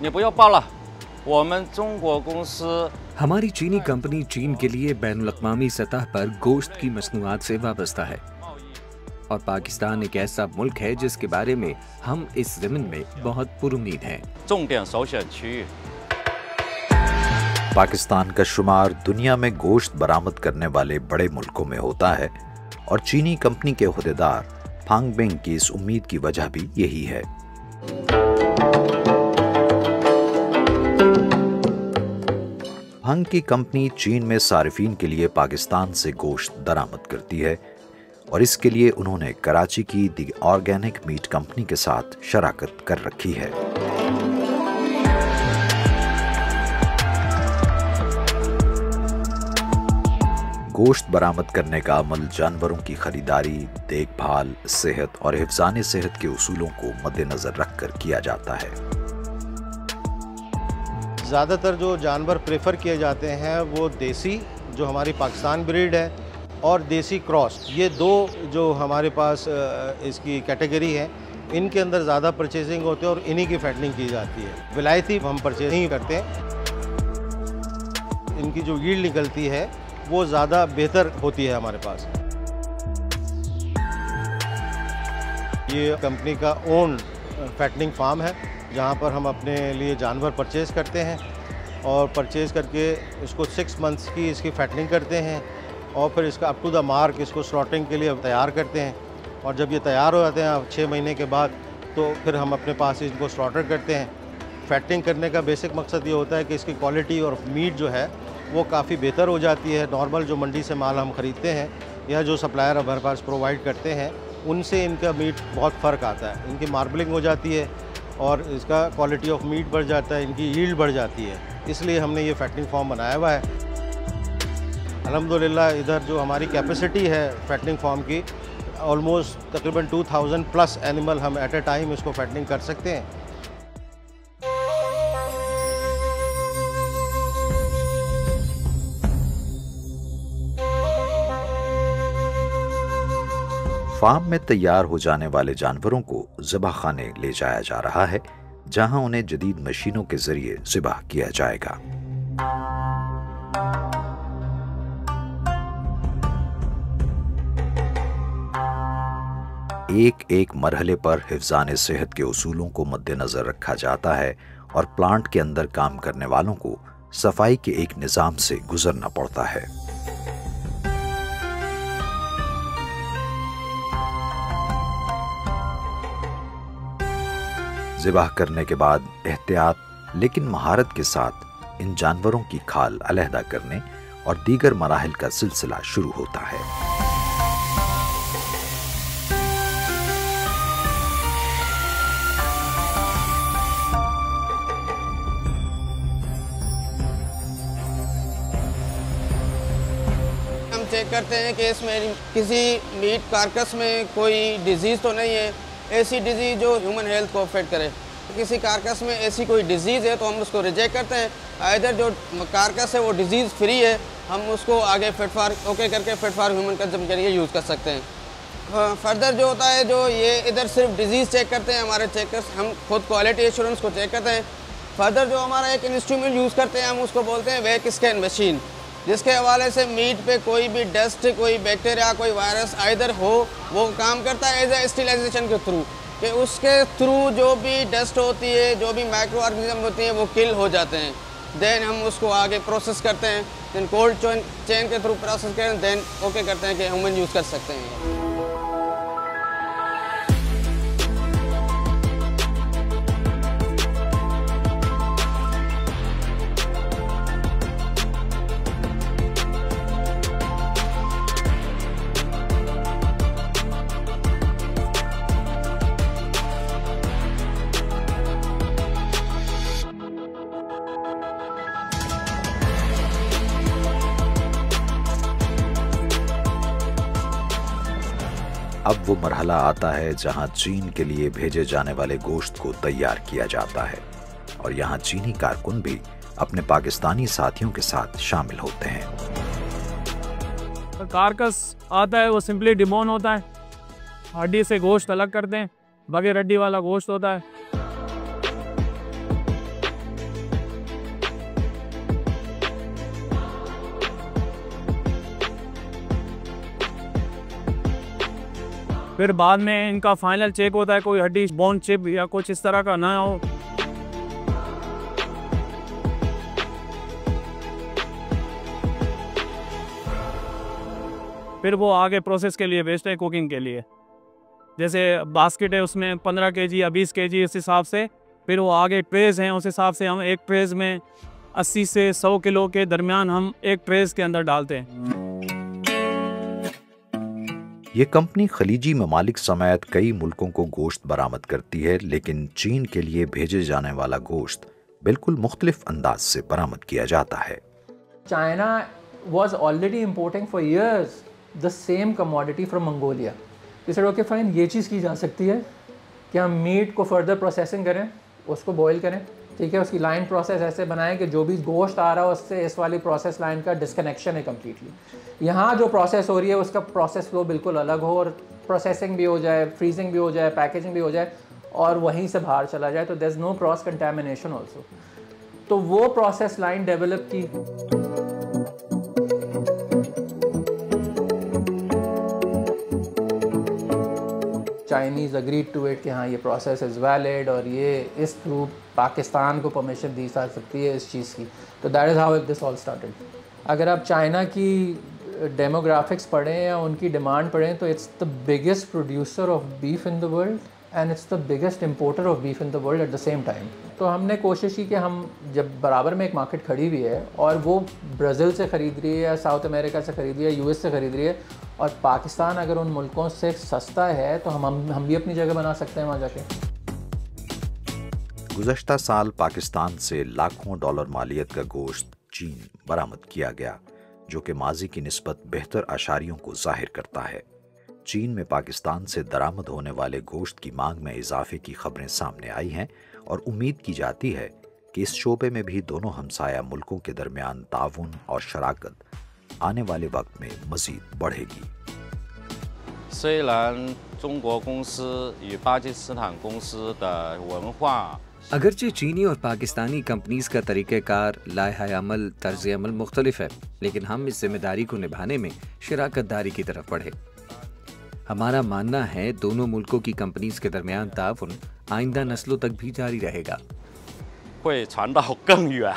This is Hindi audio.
你不要报了，我们中国公司 हमारी चीनी कंपनी चीन के लिए बैनुल-अक़वामी सतह पर गोश्त की मसनूआत से वाबस्ता है और पाकिस्तान एक ऐसा मुल्क है जिसके बारे में हम इस ज़मीन में बहुत पुरुमीद हैं। 重点首选区域 पाकिस्तान का शुमार दुनिया में गोश्त बरामद करने वाले बड़े मुल्कों में होता है और चीनी कंपनी के ओहदेदार फांगबिंग की इस उम्मीद की वजह भी यही है। फांग की कंपनी चीन में सारिफीन के लिए पाकिस्तान से गोश्त दरामद करती है और इसके लिए उन्होंने कराची की दी ऑर्गेनिक मीट कंपनी के साथ शराकत कर रखी है। गोश्त बरामद करने का अमल जानवरों की खरीदारी, देखभाल, सेहत और हिफ्ज़ाने सेहत के उसूलों को मद्देनजर रखकर किया जाता है। ज़्यादातर जो जानवर प्रेफर किए जाते हैं वो देसी, जो हमारी पाकिस्तान ब्रीड है, और देसी क्रॉस, ये दो जो हमारे पास इसकी कैटेगरी है, इनके अंदर ज़्यादा परचेजिंग होती है और इन्हीं की फैटनिंग की जाती है। विलायती हम परचेजिंग करते हैं, इनकी जो यील्ड निकलती है वो ज़्यादा बेहतर होती है हमारे पास। ये कंपनी का ओन फैटनिंग फार्म है जहाँ पर हम अपने लिए जानवर परचेज़ करते हैं और परचेज़ करके इसको 6 मंथ्स की इसकी फैटनिंग करते हैं और फिर इसका अप टू द मार्क इसको स्लॉटिंग के लिए तैयार करते हैं और जब ये तैयार हो जाते हैं 6 महीने के बाद तो फिर हम अपने पास इनको स्लॉटर करते हैं। फैटनिंग करने का बेसिक मकसद ये होता है कि इसकी क्वालिटी और मीट जो है वो काफ़ी बेहतर हो जाती है। नॉर्मल जो मंडी से माल हम ख़रीदते हैं या जो सप्लायर हमारे पास प्रोवाइड करते हैं उनसे इनका मीट बहुत फ़र्क आता है। इनकी मार्बलिंग हो जाती है और इसका क्वालिटी ऑफ मीट बढ़ जाता है, इनकी यील्ड बढ़ जाती है, इसलिए हमने ये फैटनिंग फार्म बनाया हुआ है। अल्हम्दुलिल्लाह इधर जो हमारी कैपेसिटी है फैटनिंग फार्म की, ऑलमोस्ट तकरीबन 2000 प्लस एनिमल हम एट ए टाइम इसको फैटनिंग कर सकते हैं। फार्म में तैयार हो जाने वाले जानवरों को ज़बाख़ाने ले जाया जा रहा है जहां उन्हें जदीद मशीनों के जरिए ज़िबाह किया जाएगा। एक एक मरहले पर हिफ्ज़ाने सेहत के उसूलों को मद्देनज़र रखा जाता है और प्लांट के अंदर काम करने वालों को सफाई के एक निज़ाम से गुजरना पड़ता है। ज़िबाह करने के बाद एहतियात लेकिन महारत के साथ इन जानवरों की खाल अलहदा करने और दीगर मराहिल का सिलसिला शुरू होता है। हम चेक करते हैं कि इसमें किसी मीट कारकस में कोई डिजीज़ तो नहीं है, ऐसी डिजीज़ जो ह्यूमन हेल्थ को अफेक्ट करे। किसी कारकस में ऐसी कोई डिजीज़ है तो हम उसको रिजेक्ट करते हैं। आइदर जो कारकस है वो डिजीज़ फ्री है, हम उसको आगे फिट फॉर ओके करके फिट फॉर ह्यूमन कंजम्पशन के लिए यूज़ कर सकते हैं। फर्दर जो होता है, जो ये इधर सिर्फ डिजीज़ चेक करते हैं हमारे चेकर्स, हम खुद क्वालिटी एश्योरेंस को चेक करते हैं। फर्दर जो हमारा एक इंस्ट्रूमेंट यूज़ करते हैं हम उसको बोलते हैं वेक स्कैन मशीन, जिसके हवाले से मीट पे कोई भी डस्ट, कोई बैक्टीरिया, कोई वायरस आइदर हो, वो काम करता है एज ए स्टेरिलाइजेशन के थ्रू, कि उसके थ्रू जो भी डस्ट होती है, जो भी माइक्रो ऑर्गेनिज्म होती हैं वो किल हो जाते हैं। देन हम उसको आगे प्रोसेस करते हैं, देन कोल्ड चेन के थ्रू प्रोसेस करें, देन ओके करते हैं कि ह्यूमन यूज़ कर सकते हैं। अब वो मरहला आता है जहां चीन के लिए भेजे जाने वाले गोश्त को तैयार किया जाता है और यहाँ चीनी कारकुन भी अपने पाकिस्तानी साथियों के साथ शामिल होते हैं। कारकस आता है वो सिंपली डिमोन होता है, हड्डी से गोश्त अलग करते हैं, बगैर हड्डी वाला गोश्त होता है। फिर बाद में इनका फाइनल चेक होता है, कोई हड्डी बोन चिप या कुछ इस तरह का ना हो। फिर वो आगे प्रोसेस के लिए भेजते हैं, कुकिंग के लिए। जैसे बास्केट है उसमें 15 केजी या 20 केजी इस हिसाब से, फिर वो आगे ट्रेज हैं, उस हिसाब से हम एक ट्रेज में 80 से 100 किलो के दरमियान हम एक ट्रेज के अंदर डालते हैं। ये कंपनी खलीजी ममालिक समेत कई मुल्कों को गोश्त बरामद करती है, लेकिन चीन के लिए भेजे जाने वाला गोश्त बिल्कुल मुख्तलिफ अंदाज से बरामद किया जाता है। China was already importing for years the same commodity from Mongolia. We said okay fine, ये चीज़ की जा सकती है कि हम मीट को फर्दर प्रोसेसिंग करें, उसको बॉईल करें, ठीक है, उसकी लाइन प्रोसेस ऐसे बनाएं कि जो भी गोश्त आ रहा है उससे इस वाली प्रोसेस लाइन का डिस्कनेक्शन है कम्प्लीटली। यहाँ जो प्रोसेस हो रही है उसका प्रोसेस फ्लो बिल्कुल अलग हो और प्रोसेसिंग भी हो जाए, फ्रीजिंग भी हो जाए, पैकेजिंग भी हो जाए और वहीं से बाहर चला जाए, तो there is no cross contamination also. तो वो प्रोसेस लाइन डेवलप की। चाइनीज़ अग्रीड टू इट कि हाँ ये प्रोसेस इज़ वैलिड और ये इस थ्रू पाकिस्तान को परमिशन दी जा सकती है इस चीज़ की। तो that is how this all started. अगर आप चाइना की डेमोग्राफिक्स पढ़ें या उनकी डिमांड पढ़ें तो it's the biggest producer of beef in the world and it's the biggest importer of beef in the world at the same time. तो हमने कोशिश की कि हम जब बराबर में एक मार्केट खड़ी हुई है और वो ब्राज़ील से ख़रीद रही है या साउथ अमेरिका से ख़रीद रही है, यूएस से ख़रीद रही है, और पाकिस्तान अगर उन मुल्कों से सस्ता है तो हम भी अपनी जगह बना सकते हैं वहाँ जाके। गुज़श्ता साल पाकिस्तान से लाखों डॉलर मालियत का गोश्त चीन बरामद किया गया, जो कि माजी की निस्बत बेहतर आशारियों को जाहिर करता है। चीन में पाकिस्तान से दरामद होने वाले गोश्त की मांग में इजाफे की खबरें सामने आई हैं और उम्मीद की जाती है कि इस शोबे में भी दोनों हमसाया मुल्कों के दरमियान ताउन और शराकत आने वाले वक्त में मजीद बढ़ेगी। 虽然中国公司与巴基斯坦公司的文化 अगरचे चीनी और पाकिस्तानी कंपनीज का तरीक़ेकार, लाइहा अमल, तर्ज अमल मुख्तलिफ है, लेकिन हम इस जिम्मेदारी को निभाने में शराकतदारी की तरफ बढ़े। हमारा मानना है दोनों मुल्कों की कंपनीज के दरमियान ताउन आइंदा नस्लों तक भी जारी रहेगा। 会传到更远。